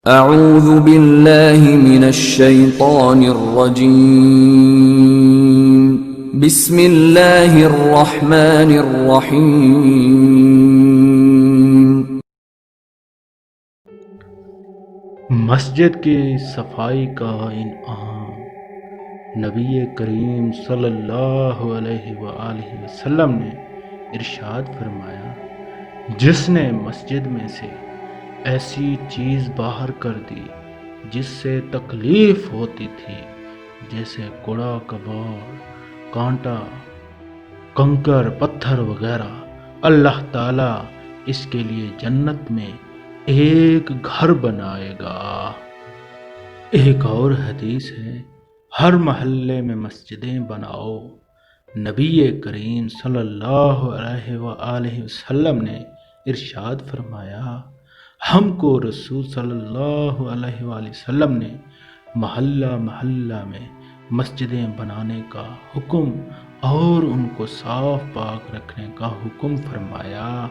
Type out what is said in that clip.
اعوذ باللہ من الشیطان الرجیم بسم اللہ الرحمن الرحیم۔ مسجد کی صفائی کا انعام۔ نبی کریم صلی اللہ علیہ وآلہ وسلم نے ارشاد فرمایا، جس نے مسجد میں سے ایسی چیز باہر کر دی جس سے تکلیف ہوتی تھی، جیسے کوڑا کباڑ، کانٹا، کنکر، پتھر وغیرہ، اللہ تعالیٰ اس کے لیے جنت میں ایک گھر بنائے گا۔ ایک اور حدیث ہے، ہر محلے میں مسجدیں بناؤ۔ نبی کریم صلی اللہ علیہ وآلہ وسلم نے ارشاد فرمایا، ہم کو رسول صلی اللہ علیہ وآلہ وسلم نے محلہ محلہ میں مسجدیں بنانے کا حکم اور ان کو صاف پاک رکھنے کا حکم فرمایا۔